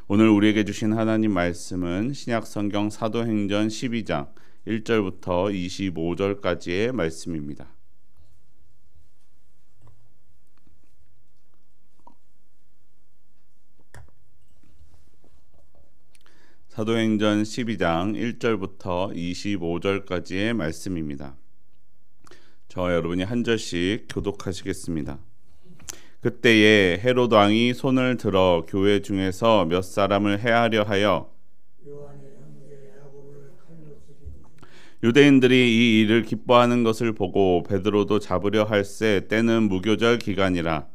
오늘 우리에게 주신 하나님 말씀은 신약성경 사도행전 12장 1절부터 25절까지의 말씀입니다. 사도행전 12장 1절부터 25절까지의 말씀입니다. 저와 여러분이 한 절씩 교독하시겠습니다. 그때에 헤롯 왕이 손을 들어 교회 중에서 몇 사람을 해하려 하여 유대인들이 이 일을 기뻐하는 것을 보고 베드로도 잡으려 할새 때는 무교절 기간이라.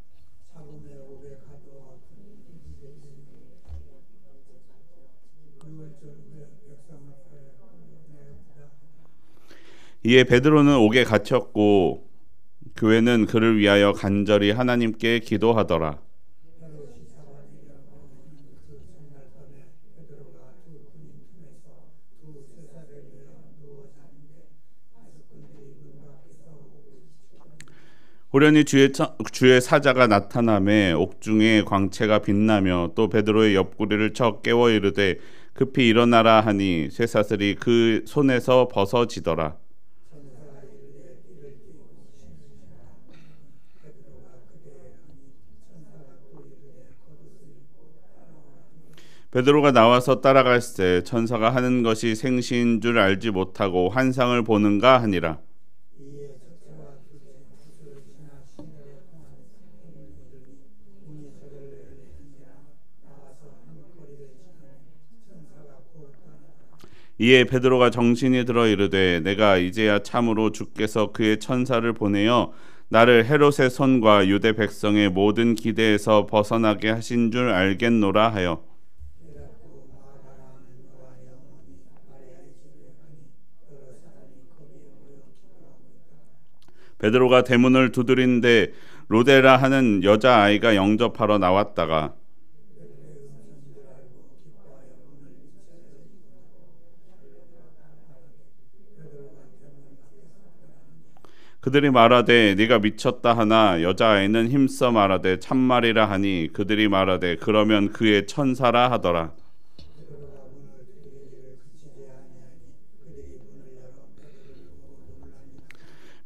이에 베드로는 옥에 갇혔고 교회는 그를 위하여 간절히 하나님께 기도하더라. 호련히 주의 사자가 나타나매 옥중에 광채가 빛나며 또 베드로의 옆구리를 쳐 깨워 이르되 급히 일어나라 하니 쇠사슬이 그 손에서 벗어지더라. 베드로가 나와서 따라갈새 천사가 하는 것이 생시인 줄 알지 못하고 환상을 보는가 하니라. 이에 베드로가 정신이 들어 이르되 내가 이제야 참으로 주께서 그의 천사를 보내어 나를 헤롯의 손과 유대 백성의 모든 기대에서 벗어나게 하신 줄 알겠노라 하여 베드로가 대문을 두드린데 로데라 하는 여자아이가 영접하러 나왔다가 그들이 말하되 네가 미쳤다 하나 여자아이는 힘써 말하되 참말이라 하니 그들이 말하되 그러면 그의 천사라 하더라.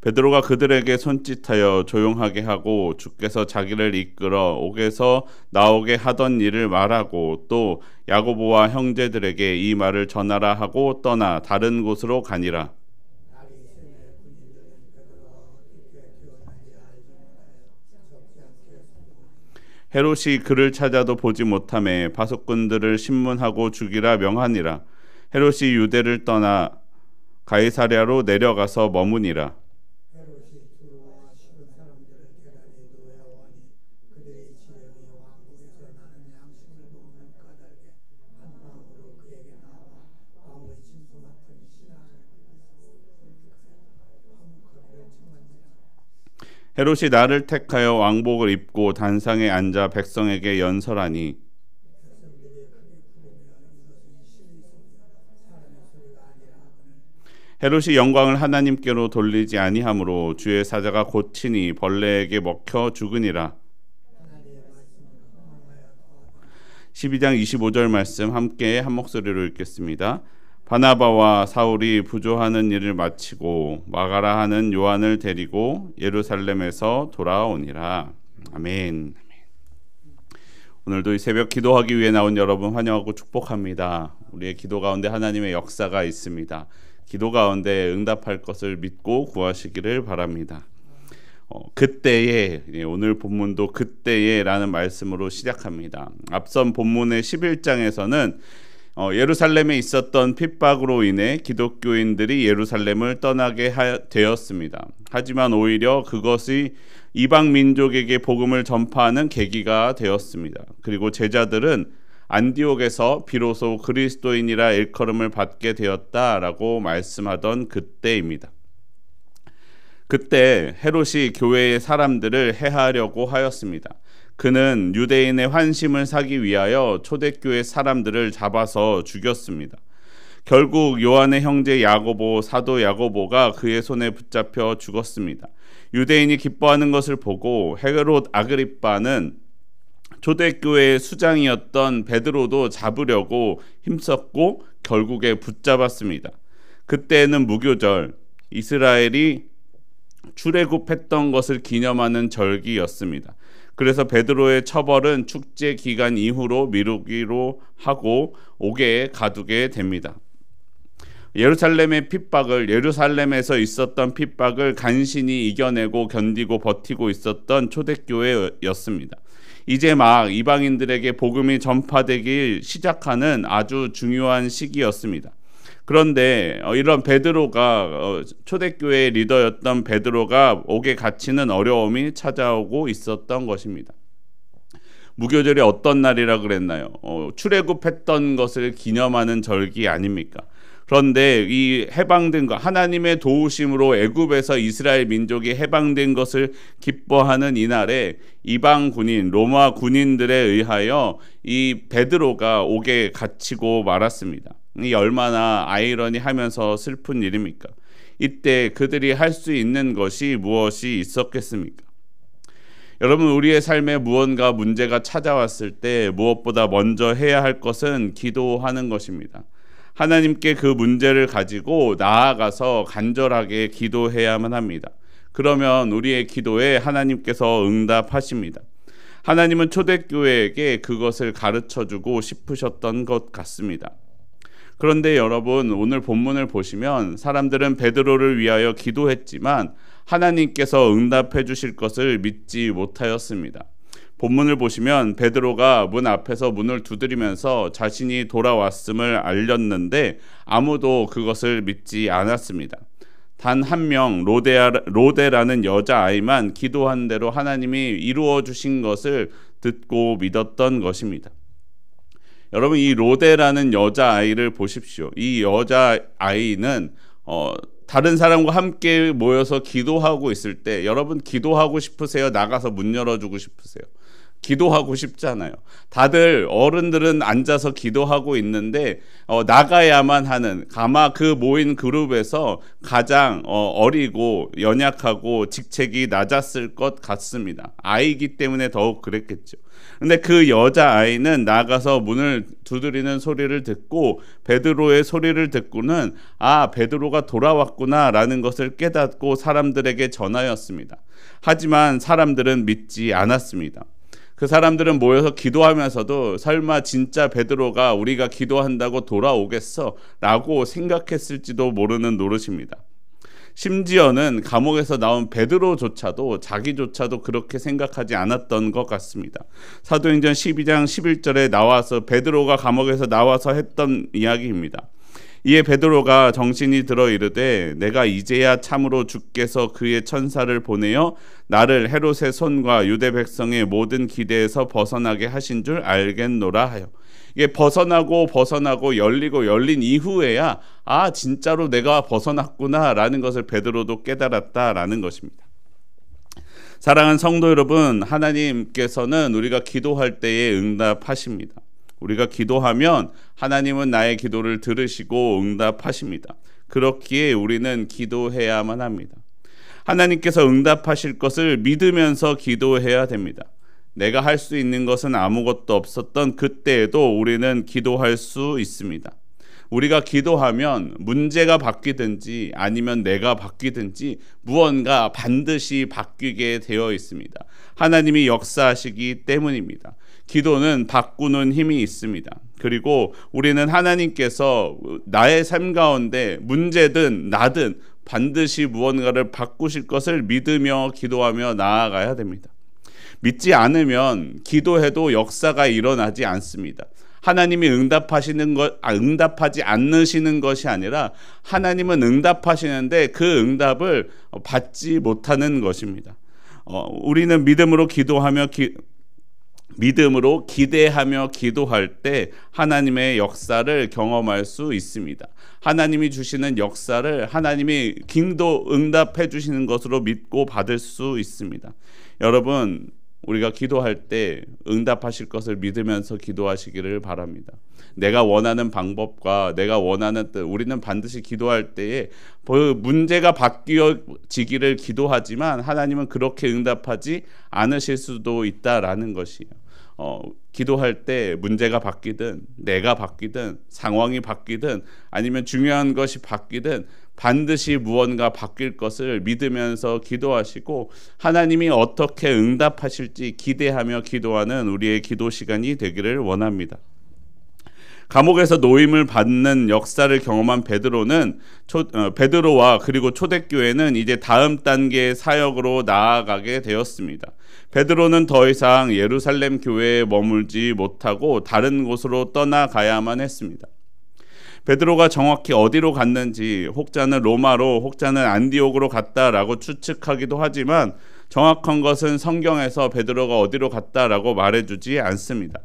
베드로가 그들에게 손짓하여 조용하게 하고 주께서 자기를 이끌어 옥에서 나오게 하던 일을 말하고 또 야고보와 형제들에게 이 말을 전하라 하고 떠나 다른 곳으로 가니라. 헤롯이 그를 찾아도 보지 못하매 바속군들을 신문하고 죽이라 명하니라. 헤롯이 유대를 떠나 가이사랴로 내려가서 머무니라. 헤롯이 나를 택하여 왕복을 입고 단상에 앉아 백성에게 연설하니 헤롯이 영광을 하나님께로 돌리지 아니하므로 주의 사자가 고치니 벌레에게 먹혀 죽으니라. 12장 25절 말씀 함께 한 목소리로 읽겠습니다. 바나바와 사울이 부조하는 일을 마치고 마가라 하는 요한을 데리고 예루살렘에서 돌아오니라. 아멘. 오늘도 이 새벽 기도하기 위해 나온 여러분 환영하고 축복합니다. 우리의 기도 가운데 하나님의 역사가 있습니다. 기도 가운데 응답할 것을 믿고 구하시기를 바랍니다. 그때에, 오늘 본문도 그때에라는 말씀으로 시작합니다. 앞선 본문의 11장에서는 예루살렘에 있었던 핍박으로 인해 기독교인들이 예루살렘을 떠나게 되었습니다. 하지만 오히려 그것이 이방 민족에게 복음을 전파하는 계기가 되었습니다. 그리고 제자들은 안디옥에서 비로소 그리스도인이라 일컬음을 받게 되었다라고 말씀하던 그때입니다. 그때 헤롯이 교회의 사람들을 해하려고 하였습니다. 그는 유대인의 환심을 사기 위하여 초대교회 사람들을 잡아서 죽였습니다. 결국 요한의 형제 야고보, 사도 야고보가 그의 손에 붙잡혀 죽었습니다. 유대인이 기뻐하는 것을 보고 헤롯 아그리빠는 초대교회의 수장이었던 베드로도 잡으려고 힘썼고 결국에 붙잡았습니다. 그때는 무교절, 이스라엘이 출애굽했던 것을 기념하는 절기였습니다. 그래서 베드로의 처벌은 축제 기간 이후로 미루기로 하고 옥에 가두게 됩니다. 예루살렘에서 있었던 핍박을 간신히 이겨내고 견디고 버티고 있었던 초대교회였습니다. 이제 막 이방인들에게 복음이 전파되기 시작하는 아주 중요한 시기였습니다. 그런데 이런 베드로가 초대교회의 리더였던 베드로가 옥에 갇히는 어려움이 찾아오고 있었던 것입니다. 무교절이 어떤 날이라 그랬나요? 출애굽했던 것을 기념하는 절기 아닙니까? 그런데 이 해방된 것, 하나님의 도우심으로 애굽에서 이스라엘 민족이 해방된 것을 기뻐하는 이날에 이방 군인, 로마 군인들에 의하여 이 베드로가 옥에 갇히고 말았습니다. 이 얼마나 아이러니하면서 슬픈 일입니까? 이때 그들이 할 수 있는 것이 무엇이 있었겠습니까? 여러분, 우리의 삶에 무언가 문제가 찾아왔을 때 무엇보다 먼저 해야 할 것은 기도하는 것입니다. 하나님께 그 문제를 가지고 나아가서 간절하게 기도해야만 합니다. 그러면 우리의 기도에 하나님께서 응답하십니다. 하나님은 초대교회에게 그것을 가르쳐주고 싶으셨던 것 같습니다. 그런데 여러분, 오늘 본문을 보시면 사람들은 베드로를 위하여 기도했지만 하나님께서 응답해 주실 것을 믿지 못하였습니다. 본문을 보시면 베드로가 문 앞에서 문을 두드리면서 자신이 돌아왔음을 알렸는데 아무도 그것을 믿지 않았습니다. 단 한 명, 로데라는 여자아이만 기도한 대로 하나님이 이루어 주신 것을 듣고 믿었던 것입니다. 여러분, 이 로데라는 여자아이를 보십시오. 이 여자아이는 다른 사람과 함께 모여서 기도하고 있을 때, 여러분 기도하고 싶으세요? 나가서 문 열어주고 싶으세요? 기도하고 싶잖아요. 다들 어른들은 앉아서 기도하고 있는데 나가야만 하는, 아마 그 모인 그룹에서 가장 어리고 연약하고 직책이 낮았을 것 같습니다. 아이기 때문에 더욱 그랬겠죠. 근데 그 여자아이는 나가서 문을 두드리는 소리를 듣고 베드로의 소리를 듣고는 베드로가 돌아왔구나 라는 것을 깨닫고 사람들에게 전하였습니다. 하지만 사람들은 믿지 않았습니다. 그 사람들은 모여서 기도하면서도 설마 진짜 베드로가 우리가 기도한다고 돌아오겠어? 라고 생각했을지도 모르는 노릇입니다. 심지어는 감옥에서 나온 베드로조차도 자기조차도 그렇게 생각하지 않았던 것 같습니다. 사도행전 12장 11절에 나와서 베드로가 감옥에서 나와서 했던 이야기입니다. 이에 베드로가 정신이 들어 이르되 내가 이제야 참으로 주께서 그의 천사를 보내어 나를 헤롯의 손과 유대 백성의 모든 기대에서 벗어나게 하신 줄 알겠노라 하여. 이게 벗어나고 열린 이후에야 진짜로 내가 벗어났구나 라는 것을 베드로도 깨달았다라는 것입니다. 사랑하는 성도 여러분, 하나님께서는 우리가 기도할 때에 응답하십니다. 우리가 기도하면 하나님은 나의 기도를 들으시고 응답하십니다. 그렇기에 우리는 기도해야만 합니다. 하나님께서 응답하실 것을 믿으면서 기도해야 됩니다. 내가 할 수 있는 것은 아무것도 없었던 그때에도 우리는 기도할 수 있습니다. 우리가 기도하면 문제가 바뀌든지 아니면 내가 바뀌든지 무언가 반드시 바뀌게 되어 있습니다. 하나님이 역사하시기 때문입니다. 기도는 바꾸는 힘이 있습니다. 그리고 우리는 하나님께서 나의 삶 가운데 문제든 나든 반드시 무언가를 바꾸실 것을 믿으며 기도하며 나아가야 됩니다. 믿지 않으면 기도해도 역사가 일어나지 않습니다. 하나님이 응답하지 않으시는 것이 아니라 하나님은 응답하시는데 그 응답을 받지 못하는 것입니다. 우리는 믿음으로 기대하며 기도할 때 하나님의 역사를 경험할 수 있습니다. 하나님이 주시는 역사를 하나님이 기도 응답해 주시는 것으로 믿고 받을 수 있습니다. 여러분, 우리가 기도할 때 응답하실 것을 믿으면서 기도하시기를 바랍니다. 내가 원하는 방법과 내가 원하는 뜻, 우리는 반드시 기도할 때에 문제가 바뀌어지기를 기도하지만 하나님은 그렇게 응답하지 않으실 수도 있다라는 것이에요. 기도할 때 문제가 바뀌든 내가 바뀌든 상황이 바뀌든 아니면 중요한 것이 바뀌든 반드시 무언가 바뀔 것을 믿으면서 기도하시고 하나님이 어떻게 응답하실지 기대하며 기도하는 우리의 기도 시간이 되기를 원합니다. 감옥에서 노임을 받는 역사를 경험한 베드로는 베드로와 그리고 초대교회는 이제 다음 단계의 사역으로 나아가게 되었습니다. 베드로는 더 이상 예루살렘 교회에 머물지 못하고 다른 곳으로 떠나가야만 했습니다. 베드로가 정확히 어디로 갔는지 혹자는 로마로 혹자는 안디옥으로 갔다라고 추측하기도 하지만 정확한 것은 성경에서 베드로가 어디로 갔다라고 말해주지 않습니다.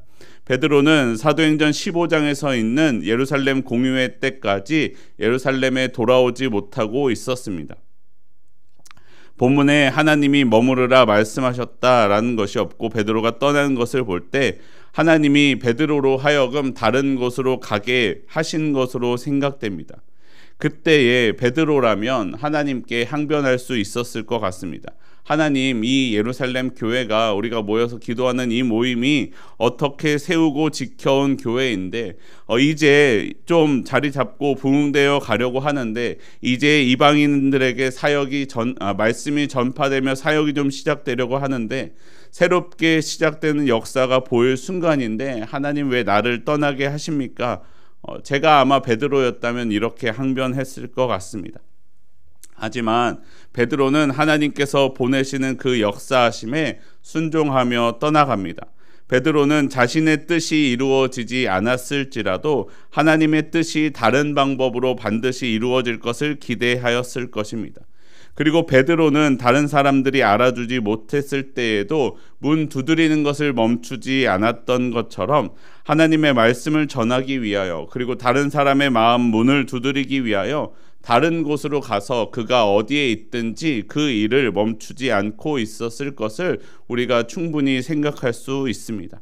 베드로는 사도행전 15장에서 있는 예루살렘 공유회 때까지 예루살렘에 돌아오지 못하고 있었습니다. 본문에 하나님이 머무르라 말씀하셨다라는 것이 없고 베드로가 떠나는 것을 볼 때 하나님이 베드로로 하여금 다른 곳으로 가게 하신 것으로 생각됩니다. 그때의 베드로라면 하나님께 항변할 수 있었을 것 같습니다. 하나님, 이 예루살렘 교회가 우리가 모여서 기도하는 이 모임이 어떻게 세우고 지켜온 교회인데 이제 좀 자리 잡고 부흥되어 가려고 하는데 이제 이방인들에게 말씀이 전파되며 사역이 좀 시작되려고 하는데 새롭게 시작되는 역사가 보일 순간인데 하나님 왜 나를 떠나게 하십니까? 제가 아마 베드로였다면 이렇게 항변했을 것 같습니다. 하지만 베드로는 하나님께서 보내시는 그 역사하심에 순종하며 떠나갑니다. 베드로는 자신의 뜻이 이루어지지 않았을지라도 하나님의 뜻이 다른 방법으로 반드시 이루어질 것을 기대하였을 것입니다. 그리고 베드로는 다른 사람들이 알아주지 못했을 때에도 문 두드리는 것을 멈추지 않았던 것처럼 하나님의 말씀을 전하기 위하여 그리고 다른 사람의 마음 문을 두드리기 위하여 다른 곳으로 가서 그가 어디에 있든지 그 일을 멈추지 않고 있었을 것을 우리가 충분히 생각할 수 있습니다.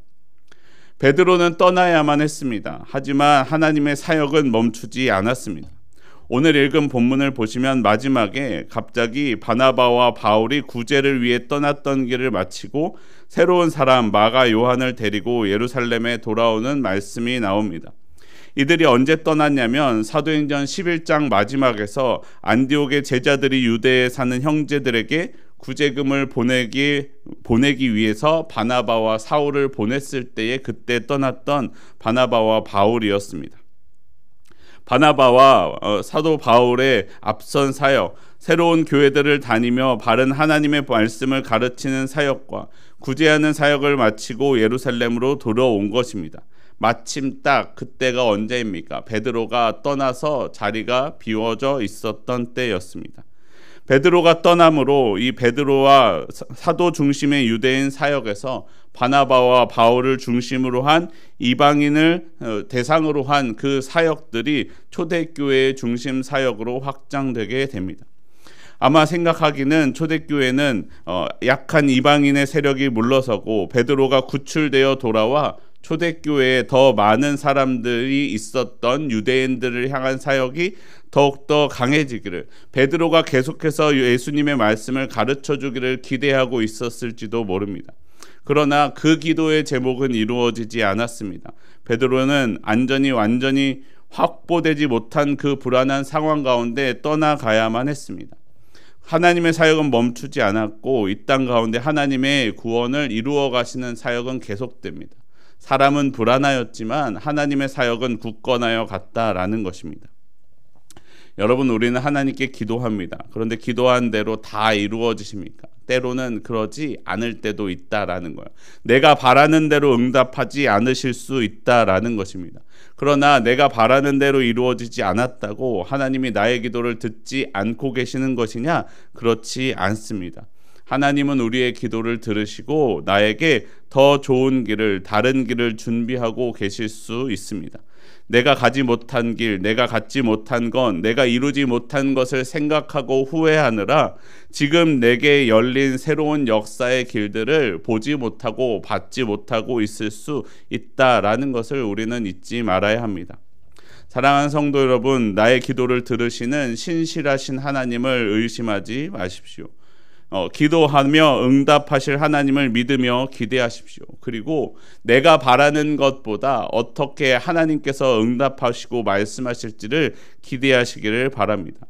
베드로는 떠나야만 했습니다. 하지만 하나님의 사역은 멈추지 않았습니다. 오늘 읽은 본문을 보시면 마지막에 갑자기 바나바와 바울이 구제를 위해 떠났던 길을 마치고 새로운 사람 마가 요한을 데리고 예루살렘에 돌아오는 말씀이 나옵니다. 이들이 언제 떠났냐면 사도행전 11장 마지막에서 안디옥의 제자들이 유대에 사는 형제들에게 구제금을 보내기 위해서 바나바와 사울을 보냈을 때에 그때 떠났던 바나바와 바울이었습니다. 바나바와 사도 바울의 앞선 사역, 새로운 교회들을 다니며 바른 하나님의 말씀을 가르치는 사역과 구제하는 사역을 마치고 예루살렘으로 돌아온 것입니다. 마침 딱 그때가 언제입니까? 베드로가 떠나서 자리가 비워져 있었던 때였습니다. 베드로가 떠남으로 이 베드로와 사도 중심의 유대인 사역에서 바나바와 바울을 중심으로 한 이방인을 대상으로 한 그 사역들이 초대교회의 중심 사역으로 확장되게 됩니다. 아마 생각하기는 초대교회는 약한 이방인의 세력이 물러서고 베드로가 구출되어 돌아와 초대교회에 더 많은 사람들이 있었던 유대인들을 향한 사역이 더욱더 강해지기를 베드로가 계속해서 예수님의 말씀을 가르쳐주기를 기대하고 있었을지도 모릅니다. 그러나 그 기도의 제목은 이루어지지 않았습니다. 베드로는 완전히 확보되지 못한 그 불안한 상황 가운데 떠나가야만 했습니다. 하나님의 사역은 멈추지 않았고 이 땅 가운데 하나님의 구원을 이루어 가시는 사역은 계속됩니다. 사람은 불안하였지만 하나님의 사역은 굳건하여 갔다라는 것입니다. 여러분, 우리는 하나님께 기도합니다. 그런데 기도한 대로 다 이루어지십니까? 때로는 그러지 않을 때도 있다라는 거예요. 내가 바라는 대로 응답하지 않으실 수 있다라는 것입니다. 그러나 내가 바라는 대로 이루어지지 않았다고 하나님이 나의 기도를 듣지 않고 계시는 것이냐? 그렇지 않습니다. 하나님은 우리의 기도를 들으시고 나에게 더 좋은 길을, 다른 길을 준비하고 계실 수 있습니다. 내가 가지 못한 길, 내가 갖지 못한 건, 내가 이루지 못한 것을 생각하고 후회하느라 지금 내게 열린 새로운 역사의 길들을 보지 못하고 받지 못하고 있을 수 있다라는 것을 우리는 잊지 말아야 합니다. 사랑하는 성도 여러분, 나의 기도를 들으시는 신실하신 하나님을 의심하지 마십시오. 기도하며 응답하실 하나님을 믿으며 기대하십시오. 그리고 내가 바라는 것보다 어떻게 하나님께서 응답하시고 말씀하실지를 기대하시기를 바랍니다.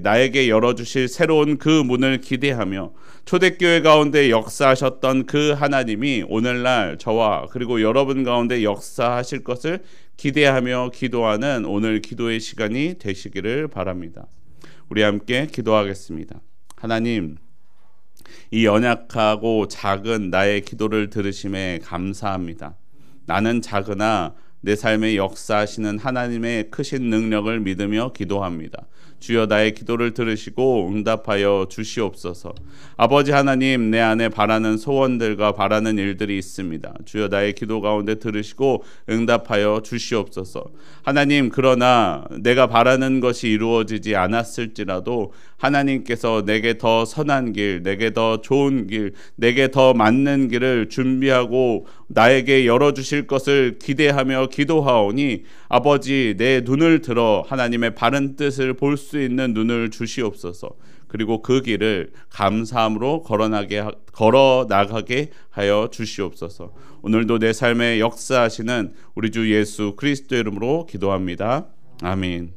나에게 열어주실 새로운 그 문을 기대하며 초대교회 가운데 역사하셨던 그 하나님이 오늘날 저와 그리고 여러분 가운데 역사하실 것을 기대하며 기도하는 오늘 기도의 시간이 되시기를 바랍니다. 우리 함께 기도하겠습니다. 하나님, 이 연약하고 작은 나의 기도를 들으심에 감사합니다. 나는 작으나 내 삶에 역사하시는 하나님의 크신 능력을 믿으며 기도합니다. 주여, 나의 기도를 들으시고 응답하여 주시옵소서. 아버지 하나님, 내 안에 바라는 소원들과 바라는 일들이 있습니다. 주여, 나의 기도 가운데 들으시고 응답하여 주시옵소서. 하나님, 그러나 내가 바라는 것이 이루어지지 않았을지라도 하나님께서 내게 더 선한 길, 내게 더 좋은 길, 내게 더 맞는 길을 준비하고 나에게 열어주실 것을 기대하며 기도하오니 아버지, 내 눈을 들어 하나님의 바른 뜻을 볼 수 있는 눈을 주시옵소서. 그리고 그 길을 감사함으로 걸어 나가게 하여 주시옵소서. 오늘도 내 삶에 역사하시는 우리 주 예수 그리스도 이름으로 기도합니다. 아멘.